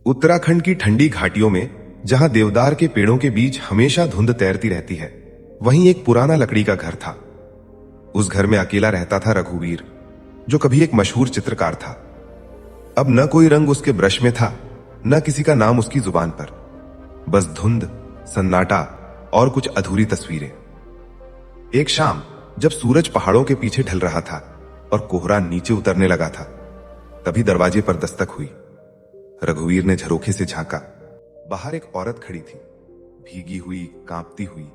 उत्तराखंड की ठंडी घाटियों में जहां देवदार के पेड़ों के बीच हमेशा धुंध तैरती रहती है, वहीं एक पुराना लकड़ी का घर था। उस घर में अकेला रहता था रघुवीर, जो कभी एक मशहूर चित्रकार था। अब न कोई रंग उसके ब्रश में था, न किसी का नाम उसकी जुबान पर। बस धुंध, सन्नाटा और कुछ अधूरी तस्वीरें। एक शाम जब सूरज पहाड़ों के पीछे ढल रहा था और कोहरा नीचे उतरने लगा था, तभी दरवाजे पर दस्तक हुई। रघुवीर ने झरोखे से झांका। बाहर एक औरत खड़ी थी, भीगी हुई, कांपती हुई,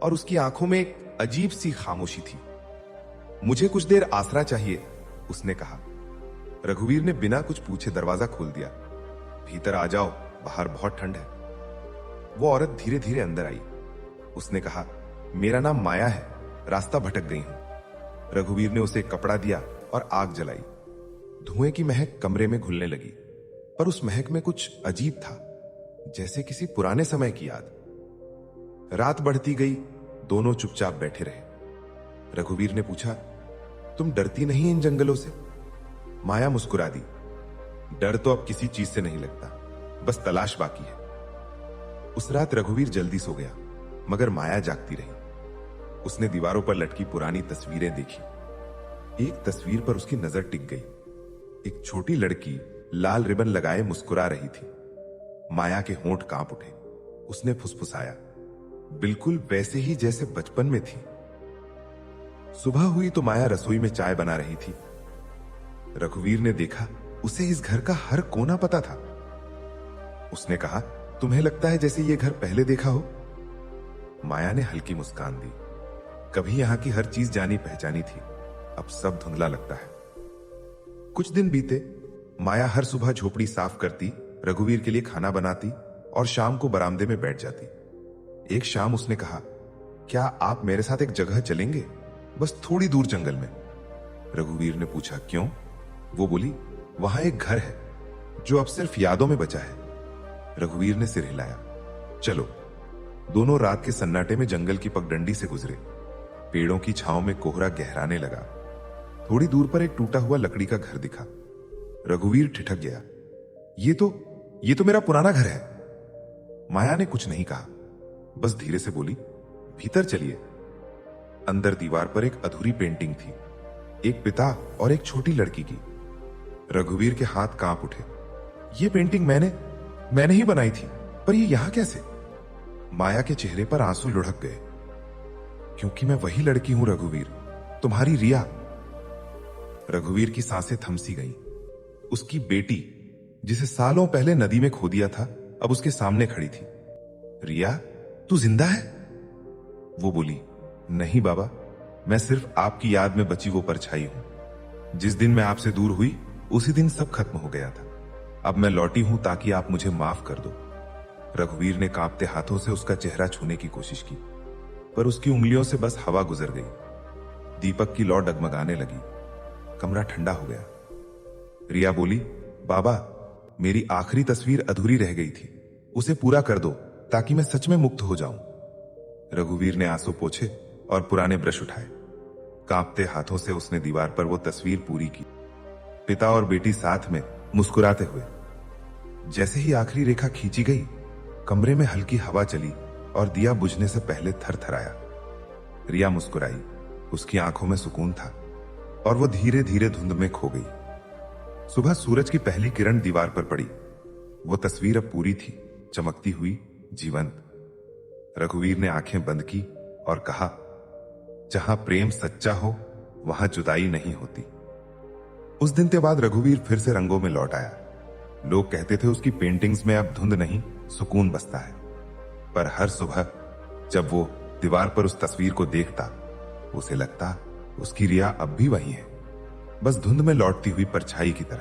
और उसकी आंखों में एक अजीब सी खामोशी थी। मुझे कुछ देर आसरा चाहिए, उसने कहा। रघुवीर ने बिना कुछ पूछे दरवाजा खोल दिया। भीतर आ जाओ, बाहर बहुत ठंड है। वो औरत धीरे धीरे अंदर आई। उसने कहा, मेरा नाम माया है, रास्ता भटक गई हूं। रघुवीर ने उसे कपड़ा दिया और आग जलाई। धुएं की महक कमरे में घुलने लगी, पर उस महक में कुछ अजीब था, जैसे किसी पुराने समय की याद। रात बढ़ती गई, दोनों चुपचाप बैठे रहे। रघुवीर ने पूछा, तुम डरती नहीं इन जंगलों से? माया मुस्कुरा दी। डर तो अब किसी चीज से नहीं लगता, बस तलाश बाकी है। उस रात रघुवीर जल्दी सो गया, मगर माया जागती रही। उसने दीवारों पर लटकी पुरानी तस्वीरें देखी। एक तस्वीर पर उसकी नजर टिक गई। एक छोटी लड़की लाल रिबन लगाए मुस्कुरा रही थी। माया के होंठ कांप उठे। उसने फुसफुसाया, बिल्कुल वैसे ही जैसे बचपन में थी। सुबह हुई तो माया रसोई में चाय बना रही थी। रघुवीर ने देखा, उसे इस घर का हर कोना पता था। उसने कहा, तुम्हें लगता है जैसे ये घर पहले देखा हो? माया ने हल्की मुस्कान दी। कभी यहां की हर चीज जानी पहचानी थी, अब सब धुंधला लगता है। कुछ दिन बीते। माया हर सुबह झोपड़ी साफ करती, रघुवीर के लिए खाना बनाती और शाम को बरामदे में बैठ जाती। एक शाम उसने कहा, क्या आप मेरे साथ एक जगह चलेंगे, बस थोड़ी दूर जंगल में? रघुवीर ने पूछा, क्यों? वो बोली, वहां एक घर है जो अब सिर्फ यादों में बचा है। रघुवीर ने सिर हिलाया। चलो। दोनों रात के सन्नाटे में जंगल की पगडंडी से गुजरे। पेड़ों की छांव में कोहरा गहराने लगा। थोड़ी दूर पर एक टूटा हुआ लकड़ी का घर दिखा। रघुवीर ठिठक गया, ये तो मेरा पुराना घर है। माया ने कुछ नहीं कहा, बस धीरे से बोली, भीतर चलिए। अंदर दीवार पर एक अधूरी पेंटिंग थी, एक पिता और एक छोटी लड़की की। रघुवीर के हाथ कांप उठे। ये पेंटिंग मैंने ही बनाई थी, पर ये यहां कैसे? माया के चेहरे पर आंसू लुढ़क गए। क्योंकि मैं वही लड़की हूं रघुवीर, तुम्हारी रिया। रघुवीर की सांसें थमसी गईं। उसकी बेटी, जिसे सालों पहले नदी में खो दिया था, अब उसके सामने खड़ी थी। रिया, तू जिंदा है? वो बोली, नहीं बाबा, मैं सिर्फ आपकी याद में बची वो परछाई हूं। जिस दिन मैं आपसे दूर हुई, उसी दिन सब खत्म हो गया था। अब मैं लौटी हूं ताकि आप मुझे माफ कर दो। रघुवीर ने कांपते हाथों से उसका चेहरा छूने की कोशिश की, पर उसकी उंगलियों से बस हवा गुजर गई। दीपक की लौ डगमगाने लगी। कमरा ठंडा हो गया। रिया बोली, बाबा, मेरी आखिरी तस्वीर अधूरी रह गई थी, उसे पूरा कर दो ताकि मैं सच में मुक्त हो जाऊं। रघुवीर ने आंसू पोंछे और पुराने ब्रश उठाए। कांपते हाथों से उसने दीवार पर वो तस्वीर पूरी की। पिता और बेटी साथ में मुस्कुराते हुए। जैसे ही आखिरी रेखा खींची गई, कमरे में हल्की हवा चली और दिया बुझने से पहले थरथराया। रिया मुस्कुराई। उसकी आंखों में सुकून था और वो धीरे धीरे धुंध में खो गई। सुबह सूरज की पहली किरण दीवार पर पड़ी। वो तस्वीर अब पूरी थी, चमकती हुई, जीवंत। रघुवीर ने आंखें बंद की और कहा, जहां प्रेम सच्चा हो, वहां जुदाई नहीं होती। उस दिन के बाद रघुवीर फिर से रंगों में लौट आया। लोग कहते थे उसकी पेंटिंग्स में अब धुंध नहीं, सुकून बसता है। पर हर सुबह जब वो दीवार पर उस तस्वीर को देखता, उसे लगता उसकी रिया अब भी वही है, बस धुंध में लौटती हुई परछाई की तरह।